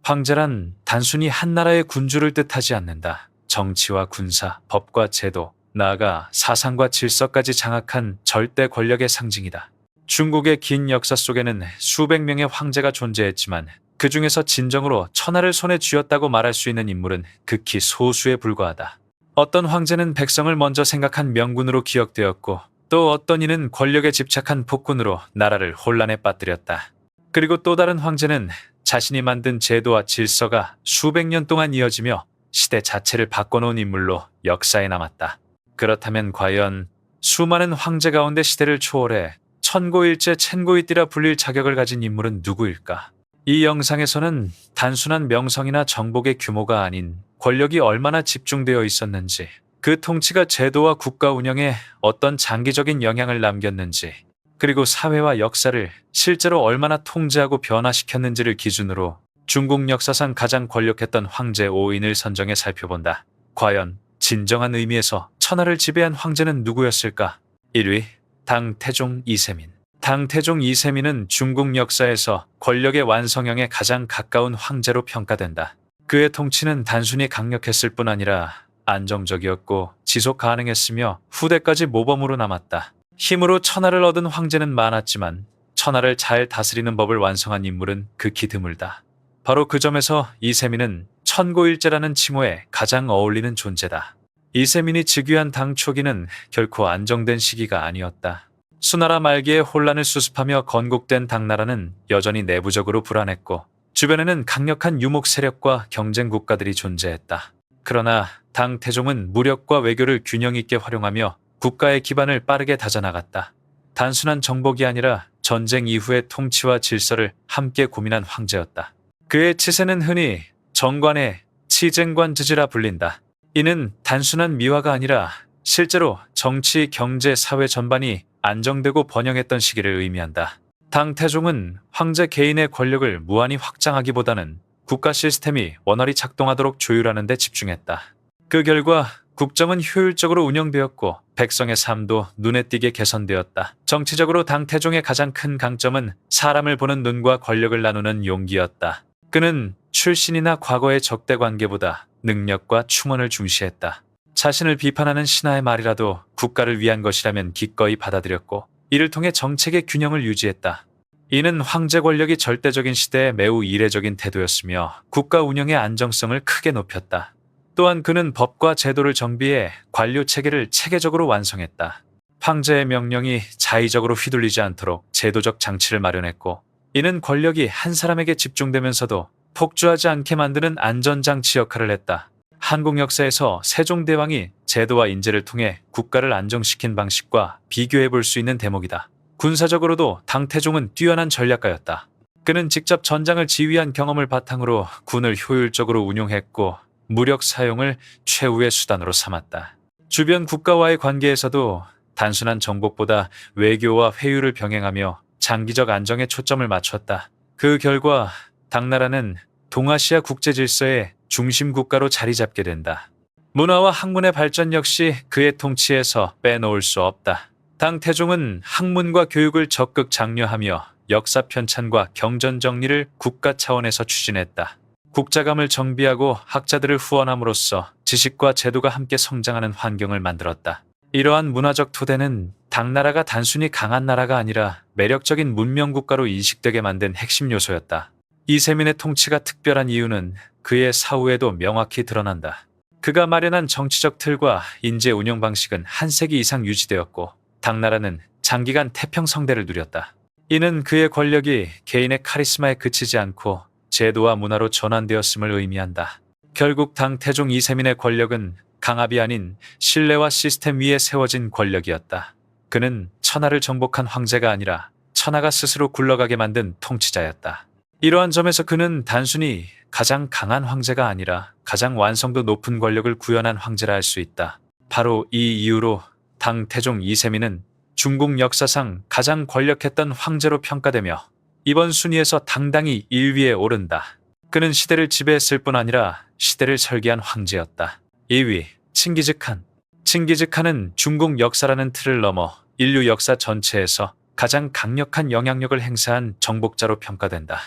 황제란 단순히 한 나라의 군주를 뜻하지 않는다. 정치와 군사, 법과 제도, 나아가 사상과 질서까지 장악한 절대 권력의 상징이다. 중국의 긴 역사 속에는 수백 명의 황제가 존재했지만 그 중에서 진정으로 천하를 손에 쥐었다고 말할 수 있는 인물은 극히 소수에 불과하다. 어떤 황제는 백성을 먼저 생각한 명군으로 기억되었고, 또 어떤 이는 권력에 집착한 폭군으로 나라를 혼란에 빠뜨렸다. 그리고 또 다른 황제는 자신이 만든 제도와 질서가 수백 년 동안 이어지며 시대 자체를 바꿔놓은 인물로 역사에 남았다. 그렇다면 과연 수많은 황제 가운데 시대를 초월해 천고일제 천고이띠라 불릴 자격을 가진 인물은 누구일까? 이 영상에서는 단순한 명성이나 정복의 규모가 아닌 권력이 얼마나 집중되어 있었는지, 그 통치가 제도와 국가 운영에 어떤 장기적인 영향을 남겼는지, 그리고 사회와 역사를 실제로 얼마나 통제하고 변화시켰는지를 기준으로 중국 역사상 가장 권력했던 황제 5인을 선정해 살펴본다. 과연 진정한 의미에서 천하를 지배한 황제는 누구였을까? 1위, 당태종 이세민. 당태종 이세민은 중국 역사에서 권력의 완성형에 가장 가까운 황제로 평가된다. 그의 통치는 단순히 강력했을 뿐 아니라 안정적이었고 지속 가능했으며 후대까지 모범으로 남았다. 힘으로 천하를 얻은 황제는 많았지만 천하를 잘 다스리는 법을 완성한 인물은 극히 드물다. 바로 그 점에서 이세민은 천고일제라는 칭호에 가장 어울리는 존재다. 이세민이 즉위한 당 초기는 결코 안정된 시기가 아니었다. 수나라 말기에 혼란을 수습하며 건국된 당나라는 여전히 내부적으로 불안했고, 주변에는 강력한 유목 세력과 경쟁 국가들이 존재했다. 그러나 당태종은 무력과 외교를 균형 있게 활용하며 국가의 기반을 빠르게 다져나갔다. 단순한 정복이 아니라 전쟁 이후의 통치와 질서를 함께 고민한 황제였다. 그의 치세는 흔히 정관의 치쟁관즈지라 불린다. 이는 단순한 미화가 아니라 실제로 정치, 경제, 사회 전반이 안정되고 번영했던 시기를 의미한다. 당태종은 황제 개인의 권력을 무한히 확장하기보다는 국가 시스템이 원활히 작동하도록 조율하는 데 집중했다. 그 결과 국정은 효율적으로 운영되었고 백성의 삶도 눈에 띄게 개선되었다. 정치적으로 당태종의 가장 큰 강점은 사람을 보는 눈과 권력을 나누는 용기였다. 그는 출신이나 과거의 적대 관계보다 능력과 충원을 중시했다. 자신을 비판하는 신하의 말이라도 국가를 위한 것이라면 기꺼이 받아들였고, 이를 통해 정책의 균형을 유지했다. 이는 황제 권력이 절대적인 시대에 매우 이례적인 태도였으며 국가 운영의 안정성을 크게 높였다. 또한 그는 법과 제도를 정비해 관료 체계를 체계적으로 완성했다. 황제의 명령이 자의적으로 휘둘리지 않도록 제도적 장치를 마련했고, 이는 권력이 한 사람에게 집중되면서도 폭주하지 않게 만드는 안전장치 역할을 했다. 한국 역사에서 세종대왕이 제도와 인재를 통해 국가를 안정시킨 방식과 비교해 볼 수 있는 대목이다. 군사적으로도 당태종은 뛰어난 전략가였다. 그는 직접 전장을 지휘한 경험을 바탕으로 군을 효율적으로 운용했고 무력 사용을 최후의 수단으로 삼았다. 주변 국가와의 관계에서도 단순한 정복보다 외교와 회유를 병행하며 장기적 안정에 초점을 맞췄다. 그 결과 당나라는 동아시아 국제 질서의 중심 국가로 자리 잡게 된다. 문화와 학문의 발전 역시 그의 통치에서 빼놓을 수 없다. 당태종은 학문과 교육을 적극 장려하며 역사 편찬과 경전 정리를 국가 차원에서 추진했다. 국자감을 정비하고 학자들을 후원함으로써 지식과 제도가 함께 성장하는 환경을 만들었다. 이러한 문화적 토대는 당나라가 단순히 강한 나라가 아니라 매력적인 문명국가로 인식되게 만든 핵심 요소였다. 이세민의 통치가 특별한 이유는 그의 사후에도 명확히 드러난다. 그가 마련한 정치적 틀과 인재 운영 방식은 한 세기 이상 유지되었고 당나라는 장기간 태평성대를 누렸다. 이는 그의 권력이 개인의 카리스마에 그치지 않고 제도와 문화로 전환되었음을 의미한다. 결국 당태종 이세민의 권력은 강압이 아닌 신뢰와 시스템 위에 세워진 권력이었다. 그는 천하를 정복한 황제가 아니라 천하가 스스로 굴러가게 만든 통치자였다. 이러한 점에서 그는 단순히 가장 강한 황제가 아니라 가장 완성도 높은 권력을 구현한 황제라 할 수 있다. 바로 이 이유로 당태종 이세민은 중국 역사상 가장 권력했던 황제로 평가되며 이번 순위에서 당당히 1위에 오른다. 그는 시대를 지배했을 뿐 아니라 시대를 설계한 황제였다. 2위, 칭기즈칸. 칭기즈칸은 중국 역사라는 틀을 넘어 인류 역사 전체에서 가장 강력한 영향력을 행사한 정복자로 평가된다.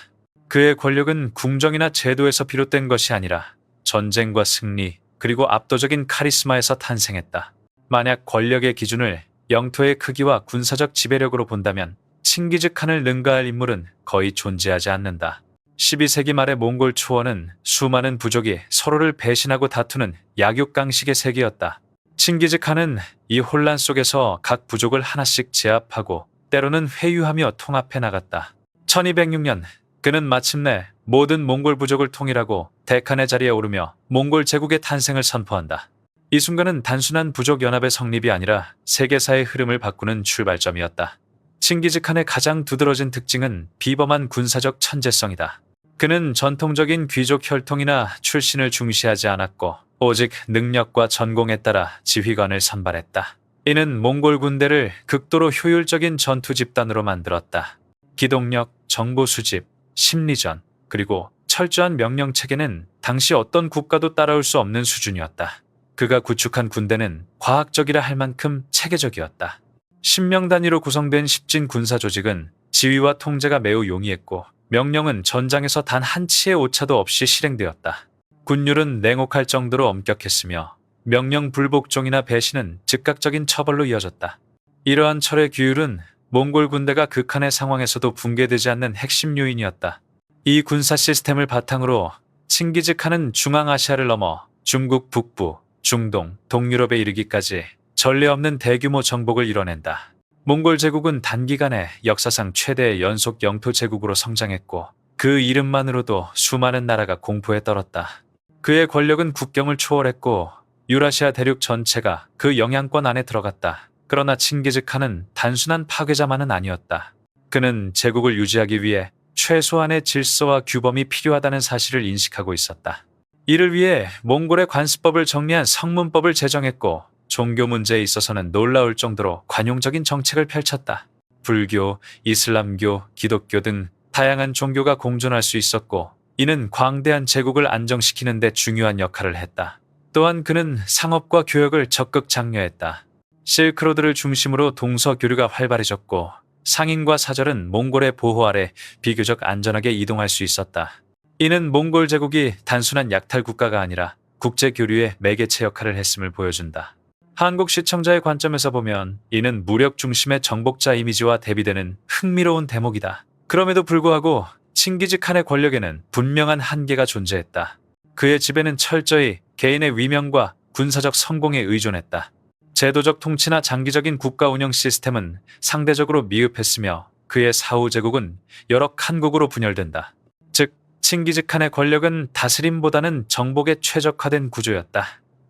그의 권력은 궁정이나 제도에서 비롯된 것이 아니라 전쟁과 승리, 그리고 압도적인 카리스마에서 탄생했다. 만약 권력의 기준을 영토의 크기와 군사적 지배력으로 본다면 칭기즈칸을 능가할 인물은 거의 존재하지 않는다. 12세기 말의 몽골 초원은 수많은 부족이 서로를 배신하고 다투는 약육강식의 세계였다. 칭기즈칸은 이 혼란 속에서 각 부족을 하나씩 제압하고 때로는 회유하며 통합해 나갔다. 1206년 그는 마침내 모든 몽골 부족을 통일하고 데칸의 자리에 오르며 몽골 제국의 탄생을 선포한다. 이 순간은 단순한 부족 연합의 성립이 아니라 세계사의 흐름을 바꾸는 출발점이었다. 칭기즈칸의 가장 두드러진 특징은 비범한 군사적 천재성이다. 그는 전통적인 귀족 혈통이나 출신을 중시하지 않았고 오직 능력과 전공에 따라 지휘관을 선발했다. 이는 몽골 군대를 극도로 효율적인 전투 집단으로 만들었다. 기동력, 정보 수집, 심리전, 그리고 철저한 명령 체계는 당시 어떤 국가도 따라올 수 없는 수준이었다. 그가 구축한 군대는 과학적이라 할 만큼 체계적이었다. 10명 단위로 구성된 십진 군사 조직은 지휘와 통제가 매우 용이했고 명령은 전장에서 단 한 치의 오차도 없이 실행되었다. 군율은 냉혹할 정도로 엄격했으며 명령 불복종이나 배신은 즉각적인 처벌로 이어졌다. 이러한 철의 규율은 몽골 군대가 극한의 상황에서도 붕괴되지 않는 핵심 요인이었다. 이 군사 시스템을 바탕으로 칭기즈칸은 중앙아시아를 넘어 중국 북부, 중동, 동유럽에 이르기까지 전례 없는 대규모 정복을 이뤄낸다. 몽골 제국은 단기간에 역사상 최대의 연속 영토 제국으로 성장했고 그 이름만으로도 수많은 나라가 공포에 떨었다. 그의 권력은 국경을 초월했고 유라시아 대륙 전체가 그 영향권 안에 들어갔다. 그러나 칭기즈칸은 단순한 파괴자만은 아니었다. 그는 제국을 유지하기 위해 최소한의 질서와 규범이 필요하다는 사실을 인식하고 있었다. 이를 위해 몽골의 관습법을 정리한 성문법을 제정했고 종교 문제에 있어서는 놀라울 정도로 관용적인 정책을 펼쳤다. 불교, 이슬람교, 기독교 등 다양한 종교가 공존할 수 있었고 이는 광대한 제국을 안정시키는 데 중요한 역할을 했다. 또한 그는 상업과 교역을 적극 장려했다. 실크로드를 중심으로 동서 교류가 활발해졌고 상인과 사절은 몽골의 보호 아래 비교적 안전하게 이동할 수 있었다. 이는 몽골 제국이 단순한 약탈 국가가 아니라 국제 교류의 매개체 역할을 했음을 보여준다. 한국 시청자의 관점에서 보면 이는 무력 중심의 정복자 이미지와 대비되는 흥미로운 대목이다. 그럼에도 불구하고 칭기즈칸의 권력에는 분명한 한계가 존재했다. 그의 지배는 철저히 개인의 위명과 군사적 성공에 의존했다. 제도적 통치나 장기적인 국가 운영 시스템은 상대적으로 미흡했으며 그의 사후 제국은 여러 칸국으로 분열된다. 즉, 칭기즈칸의 권력은 다스림보다는 정복에 최적화된 구조였다.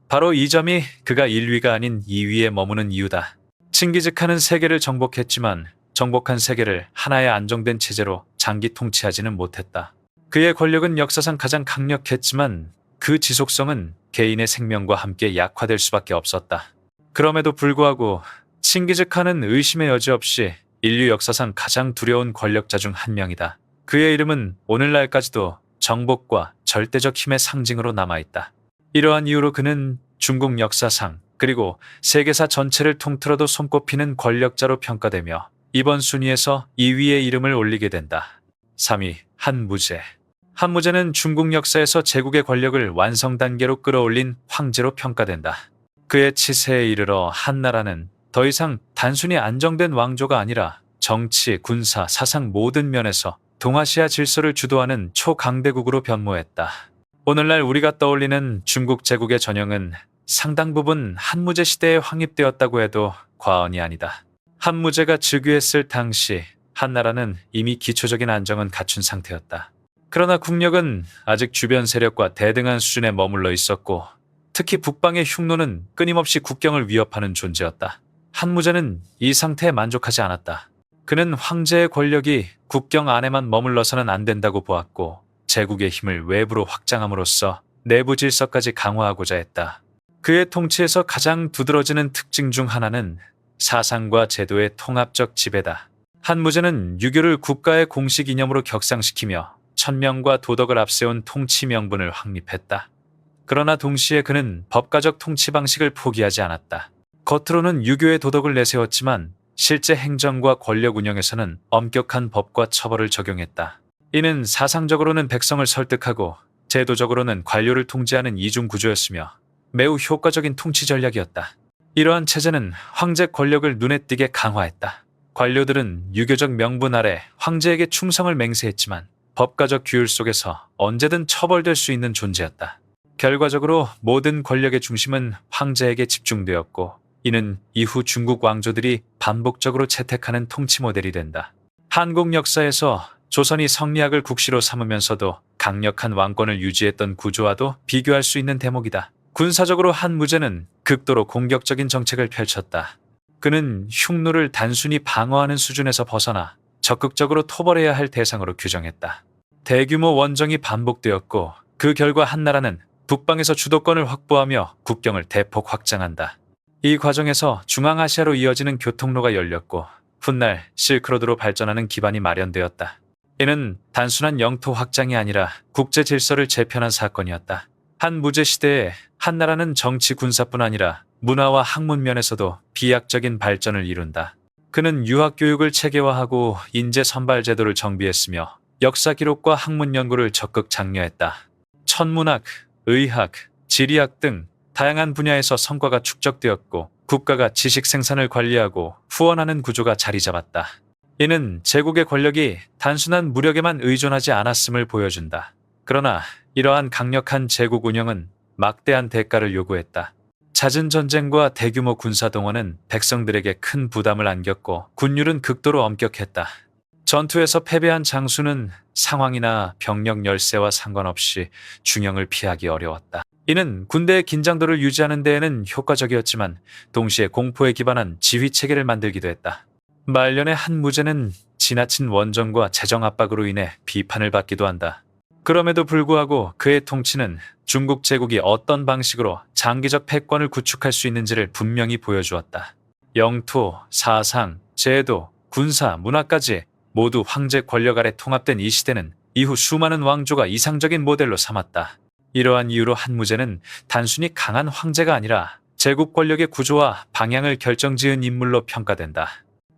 바로 이 점이 그가 1위가 아닌 2위에 머무는 이유다. 칭기즈칸은 세계를 정복했지만 정복한 세계를 하나의 안정된 체제로 장기 통치하지는 못했다. 그의 권력은 역사상 가장 강력했지만 그 지속성은 개인의 생명과 함께 약화될 수밖에 없었다. 그럼에도 불구하고 칭기즈칸은 의심의 여지 없이 인류 역사상 가장 두려운 권력자 중 한 명이다. 그의 이름은 오늘날까지도 정복과 절대적 힘의 상징으로 남아있다. 이러한 이유로 그는 중국 역사상 그리고 세계사 전체를 통틀어도 손꼽히는 권력자로 평가되며 이번 순위에서 2위의 이름을 올리게 된다. 3위 한무제. 한무제는 중국 역사에서 제국의 권력을 완성 단계로 끌어올린 황제로 평가된다. 그의 치세에 이르러 한나라는 더 이상 단순히 안정된 왕조가 아니라 정치, 군사, 사상 모든 면에서 동아시아 질서를 주도하는 초강대국으로 변모했다. 오늘날 우리가 떠올리는 중국 제국의 전형은 상당 부분 한무제 시대에 확립되었다고 해도 과언이 아니다. 한무제가 즉위했을 당시 한나라는 이미 기초적인 안정은 갖춘 상태였다. 그러나 국력은 아직 주변 세력과 대등한 수준에 머물러 있었고 특히 북방의 흉노는 끊임없이 국경을 위협하는 존재였다. 한무제는 이 상태에 만족하지 않았다. 그는 황제의 권력이 국경 안에만 머물러서는 안 된다고 보았고 제국의 힘을 외부로 확장함으로써 내부 질서까지 강화하고자 했다. 그의 통치에서 가장 두드러지는 특징 중 하나는 사상과 제도의 통합적 지배다. 한무제는 유교를 국가의 공식 이념으로 격상시키며 천명과 도덕을 앞세운 통치 명분을 확립했다. 그러나 동시에 그는 법가적 통치 방식을 포기하지 않았다. 겉으로는 유교의 도덕을 내세웠지만 실제 행정과 권력 운영에서는 엄격한 법과 처벌을 적용했다. 이는 사상적으로는 백성을 설득하고 제도적으로는 관료를 통제하는 이중 구조였으며 매우 효과적인 통치 전략이었다. 이러한 체제는 황제 권력을 눈에 띄게 강화했다. 관료들은 유교적 명분 아래 황제에게 충성을 맹세했지만 법가적 규율 속에서 언제든 처벌될 수 있는 존재였다. 결과적으로 모든 권력의 중심은 황제에게 집중되었고 이는 이후 중국 왕조들이 반복적으로 채택하는 통치 모델이 된다. 한국 역사에서 조선이 성리학을 국시로 삼으면서도 강력한 왕권을 유지했던 구조와도 비교할 수 있는 대목이다. 군사적으로 한무제는 극도로 공격적인 정책을 펼쳤다. 그는 흉노를 단순히 방어하는 수준에서 벗어나 적극적으로 토벌해야 할 대상으로 규정했다. 대규모 원정이 반복되었고 그 결과 한나라는 북방에서 주도권을 확보하며 국경을 대폭 확장한다. 이 과정에서 중앙아시아로 이어지는 교통로가 열렸고 훗날 실크로드로 발전하는 기반이 마련되었다. 이는 단순한 영토 확장이 아니라 국제 질서를 재편한 사건이었다. 한무제 시대에 한나라는 정치 군사뿐 아니라 문화와 학문 면에서도 비약적인 발전을 이룬다. 그는 유학 교육을 체계화하고 인재 선발 제도를 정비했으며 역사 기록과 학문 연구를 적극 장려했다. 천문학, 의학, 지리학 등 다양한 분야에서 성과가 축적되었고 국가가 지식 생산을 관리하고 후원하는 구조가 자리 잡았다. 이는 제국의 권력이 단순한 무력에만 의존하지 않았음을 보여준다. 그러나 이러한 강력한 제국 운영은 막대한 대가를 요구했다. 잦은 전쟁과 대규모 군사 동원은 백성들에게 큰 부담을 안겼고 군율은 극도로 엄격했다. 전투에서 패배한 장수는 상황이나 병력 열세와 상관없이 중형을 피하기 어려웠다. 이는 군대의 긴장도를 유지하는 데에는 효과적이었지만 동시에 공포에 기반한 지휘 체계를 만들기도 했다. 말년의 한무제는 지나친 원정과 재정 압박으로 인해 비판을 받기도 한다. 그럼에도 불구하고 그의 통치는 중국 제국이 어떤 방식으로 장기적 패권을 구축할 수 있는지를 분명히 보여주었다. 영토, 사상, 제도, 군사, 문화까지 모두 황제 권력 아래 통합된 이 시대는 이후 수많은 왕조가 이상적인 모델로 삼았다. 이러한 이유로 한무제는 단순히 강한 황제가 아니라 제국 권력의 구조와 방향을 결정지은 인물로 평가된다.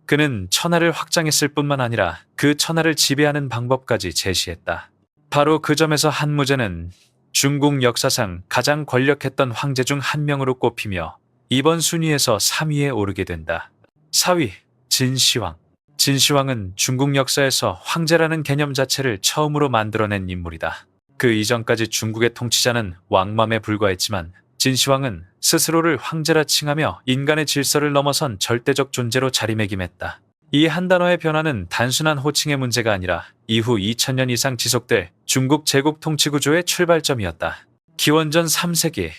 그는 천하를 확장했을 뿐만 아니라 그 천하를 지배하는 방법까지 제시했다. 바로 그 점에서 한무제는 중국 역사상 가장 권력했던 황제 중 한 명으로 꼽히며 이번 순위에서 3위에 오르게 된다. 4위, 진시황. 진시황은 중국 역사에서 황제라는 개념 자체를 처음으로 만들어낸 인물이다. 그 이전까지 중국의 통치자는 왕맘에 불과했지만 진시황은 스스로를 황제라 칭하며 인간의 질서를 넘어선 절대적 존재로 자리매김했다. 이 한 단어의 변화는 단순한 호칭의 문제가 아니라 이후 2000년 이상 지속될 중국 제국 통치 구조의 출발점이었다. 기원전 3세기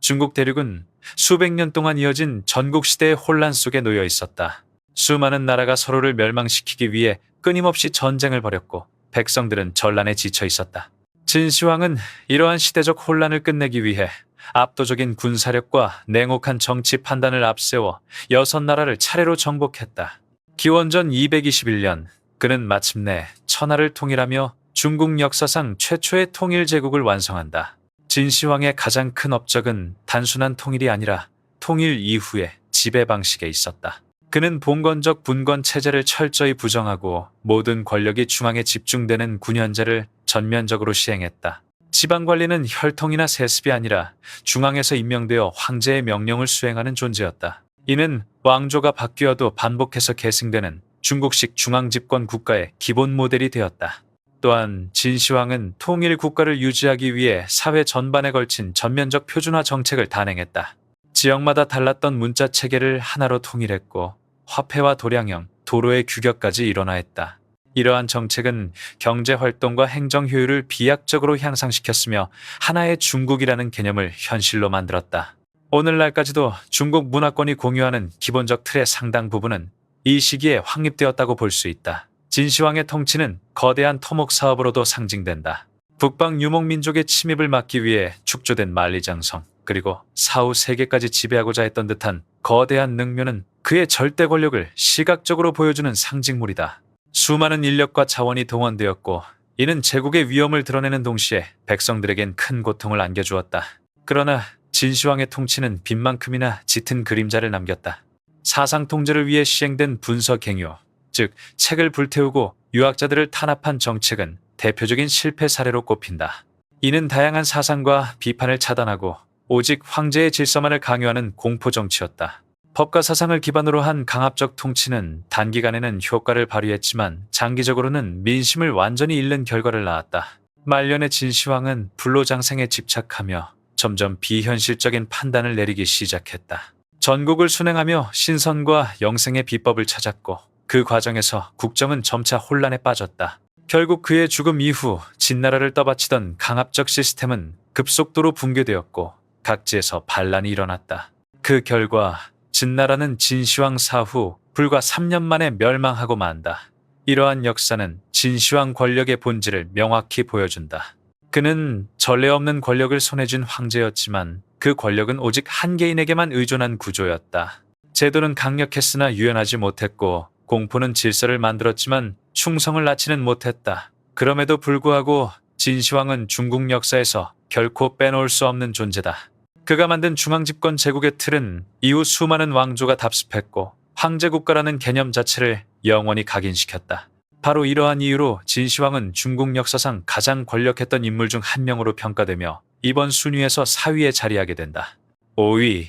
중국 대륙은 수백 년 동안 이어진 전국시대의 혼란 속에 놓여 있었다. 수많은 나라가 서로를 멸망시키기 위해 끊임없이 전쟁을 벌였고 백성들은 전란에 지쳐 있었다. 진시황은 이러한 시대적 혼란을 끝내기 위해 압도적인 군사력과 냉혹한 정치 판단을 앞세워 6나라를 차례로 정복했다. 기원전 221년 그는 마침내 천하를 통일하며 중국 역사상 최초의 통일제국을 완성한다. 진시황의 가장 큰 업적은 단순한 통일이 아니라 통일 이후의 지배 방식에 있었다. 그는 봉건적 분권 체제를 철저히 부정하고 모든 권력이 중앙에 집중되는 군현제를 전면적으로 시행했다. 지방관리는 혈통이나 세습이 아니라 중앙에서 임명되어 황제의 명령을 수행하는 존재였다. 이는 왕조가 바뀌어도 반복해서 계승되는 중국식 중앙집권 국가의 기본 모델이 되었다. 또한 진시황은 통일 국가를 유지하기 위해 사회 전반에 걸친 전면적 표준화 정책을 단행했다. 지역마다 달랐던 문자 체계를 하나로 통일했고 화폐와 도량형, 도로의 규격까지 일원화했다. 이러한 정책은 경제활동과 행정 효율을 비약적으로 향상시켰으며 하나의 중국이라는 개념을 현실로 만들었다. 오늘날까지도 중국 문화권이 공유하는 기본적 틀의 상당 부분은 이 시기에 확립되었다고 볼 수 있다. 진시황의 통치는 거대한 토목 사업으로도 상징된다. 북방 유목민족의 침입을 막기 위해 축조된 만리장성, 그리고 사후 세계까지 지배하고자 했던 듯한 거대한 능묘는 그의 절대 권력을 시각적으로 보여주는 상징물이다. 수많은 인력과 자원이 동원되었고 이는 제국의 위험을 드러내는 동시에 백성들에겐 큰 고통을 안겨주었다. 그러나 진시황의 통치는 빈만큼이나 짙은 그림자를 남겼다. 사상 통제를 위해 시행된 분서갱요, 즉 책을 불태우고 유학자들을 탄압한 정책은 대표적인 실패 사례로 꼽힌다. 이는 다양한 사상과 비판을 차단하고 오직 황제의 질서만을 강요하는 공포 정치였다. 법과 사상을 기반으로 한 강압적 통치는 단기간에는 효과를 발휘했지만 장기적으로는 민심을 완전히 잃는 결과를 낳았다. 말년의 진시황은 불로장생에 집착하며 점점 비현실적인 판단을 내리기 시작했다. 전국을 순행하며 신선과 영생의 비법을 찾았고 그 과정에서 국정은 점차 혼란에 빠졌다. 결국 그의 죽음 이후 진나라를 떠받치던 강압적 시스템은 급속도로 붕괴되었고 각지에서 반란이 일어났다. 그 결과 진나라는 진시황 사후 불과 3년 만에 멸망하고 만다. 이러한 역사는 진시황 권력의 본질을 명확히 보여준다. 그는 전례 없는 권력을 손에 쥔 황제였지만 그 권력은 오직 한 개인에게만 의존한 구조였다. 제도는 강력했으나 유연하지 못했고 공포는 질서를 만들었지만 충성을 낳지는 못했다. 그럼에도 불구하고 진시황은 중국 역사에서 결코 빼놓을 수 없는 존재다. 그가 만든 중앙집권 제국의 틀은 이후 수많은 왕조가 답습했고 황제국가라는 개념 자체를 영원히 각인시켰다. 바로 이러한 이유로 진시황은 중국 역사상 가장 권력했던 인물 중 한 명으로 평가되며 이번 순위에서 4위에 자리하게 된다. 5위,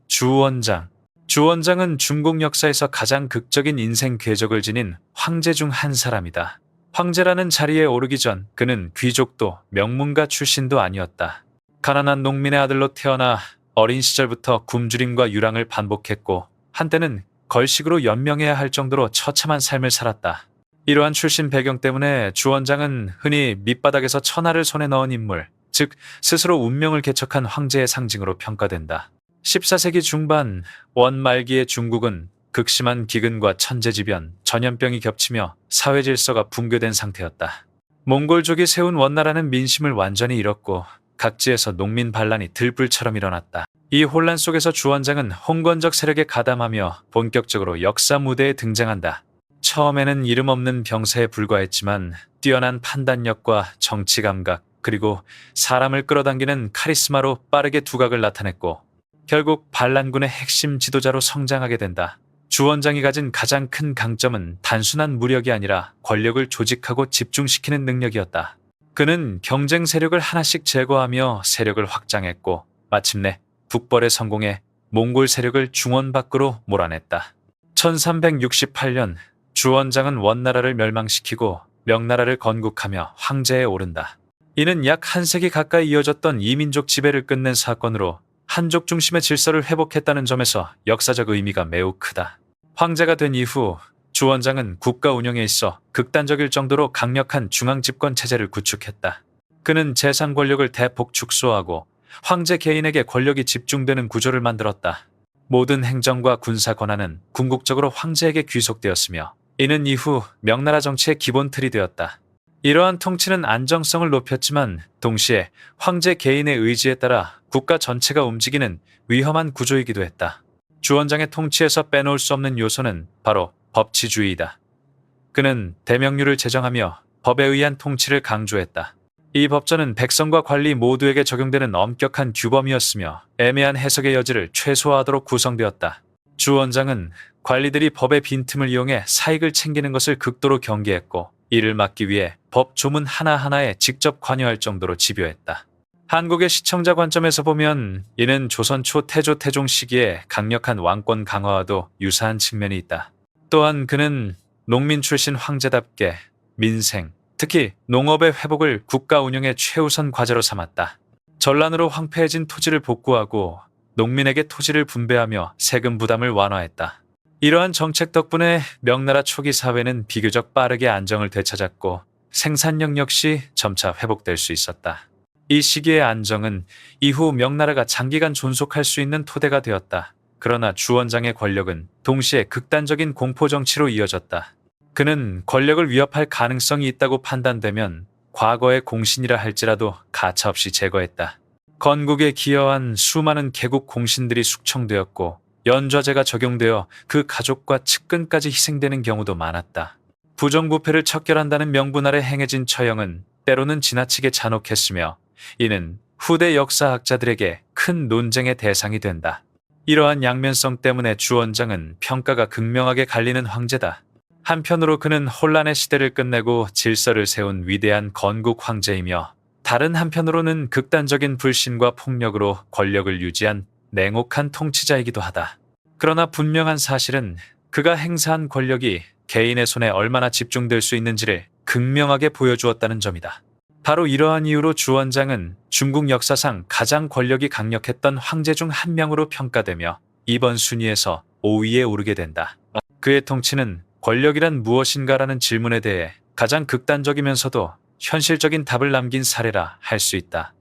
주원장. 주원장은 중국 역사에서 가장 극적인 인생 궤적을 지닌 황제 중 한 사람이다. 황제라는 자리에 오르기 전 그는 귀족도 명문가 출신도 아니었다. 가난한 농민의 아들로 태어나 어린 시절부터 굶주림과 유랑을 반복했고 한때는 걸식으로 연명해야 할 정도로 처참한 삶을 살았다. 이러한 출신 배경 때문에 주원장은 흔히 밑바닥에서 천하를 손에 넣은 인물, 즉 스스로 운명을 개척한 황제의 상징으로 평가된다. 14세기 중반 원 말기의 중국은 극심한 기근과 천재지변, 전염병이 겹치며 사회 질서가 붕괴된 상태였다. 몽골족이 세운 원나라는 민심을 완전히 잃었고 각지에서 농민 반란이 들불처럼 일어났다. 이 혼란 속에서 주원장은 홍건적 세력에 가담하며 본격적으로 역사 무대에 등장한다. 처음에는 이름 없는 병사에 불과했지만 뛰어난 판단력과 정치 감각 그리고 사람을 끌어당기는 카리스마로 빠르게 두각을 나타냈고 결국 반란군의 핵심 지도자로 성장하게 된다. 주원장이 가진 가장 큰 강점은 단순한 무력이 아니라 권력을 조직하고 집중시키는 능력이었다. 그는 경쟁 세력을 하나씩 제거하며 세력을 확장했고 마침내 북벌에 성공해 몽골 세력을 중원 밖으로 몰아냈다. 1368년 주원장은 원나라를 멸망시키고 명나라를 건국하며 황제에 오른다. 이는 약 한 세기 가까이 이어졌던 이민족 지배를 끝낸 사건으로 한족 중심의 질서를 회복했다는 점에서 역사적 의미가 매우 크다. 황제가 된 이후 주원장은 국가 운영에 있어 극단적일 정도로 강력한 중앙 집권 체제를 구축했다. 그는 재상 권력을 대폭 축소하고 황제 개인에게 권력이 집중되는 구조를 만들었다. 모든 행정과 군사 권한은 궁극적으로 황제에게 귀속되었으며 이는 이후 명나라 정치의 기본 틀이 되었다. 이러한 통치는 안정성을 높였지만 동시에 황제 개인의 의지에 따라 국가 전체가 움직이는 위험한 구조이기도 했다. 주원장의 통치에서 빼놓을 수 없는 요소는 바로 법치주의이다. 그는 대명률을 제정하며 법에 의한 통치를 강조했다. 이 법전은 백성과 관리 모두에게 적용되는 엄격한 규범이었으며 애매한 해석의 여지를 최소화하도록 구성되었다. 주원장은 관리들이 법의 빈틈을 이용해 사익을 챙기는 것을 극도로 경계했고 이를 막기 위해 법 조문 하나하나에 직접 관여할 정도로 집요했다. 한국의 시청자 관점에서 보면 이는 조선 초 태조 태종 시기의 강력한 왕권 강화와도 유사한 측면이 있다. 또한 그는 농민 출신 황제답게 민생, 특히 농업의 회복을 국가 운영의 최우선 과제로 삼았다. 전란으로 황폐해진 토지를 복구하고 농민에게 토지를 분배하며 세금 부담을 완화했다. 이러한 정책 덕분에 명나라 초기 사회는 비교적 빠르게 안정을 되찾았고 생산력 역시 점차 회복될 수 있었다. 이 시기의 안정은 이후 명나라가 장기간 존속할 수 있는 토대가 되었다. 그러나 주원장의 권력은 동시에 극단적인 공포 정치로 이어졌다. 그는 권력을 위협할 가능성이 있다고 판단되면 과거의 공신이라 할지라도 가차없이 제거했다. 건국에 기여한 수많은 개국 공신들이 숙청되었고 연좌제가 적용되어 그 가족과 측근까지 희생되는 경우도 많았다. 부정부패를 척결한다는 명분 아래 행해진 처형은 때로는 지나치게 잔혹했으며 이는 후대 역사학자들에게 큰 논쟁의 대상이 된다. 이러한 양면성 때문에 주원장은 평가가 극명하게 갈리는 황제다. 한편으로 그는 혼란의 시대를 끝내고 질서를 세운 위대한 건국 황제이며 다른 한편으로는 극단적인 불신과 폭력으로 권력을 유지한 냉혹한 통치자이기도 하다. 그러나 분명한 사실은 그가 행사한 권력이 개인의 손에 얼마나 집중될 수 있는지를 극명하게 보여주었다는 점이다. 바로 이러한 이유로 주원장은 중국 역사상 가장 권력이 강력했던 황제 중 한 명으로 평가되며 이번 순위에서 5위에 오르게 된다. 그의 통치는 권력이란 무엇인가라는 질문에 대해 가장 극단적이면서도 현실적인 답을 남긴 사례라 할 수 있다.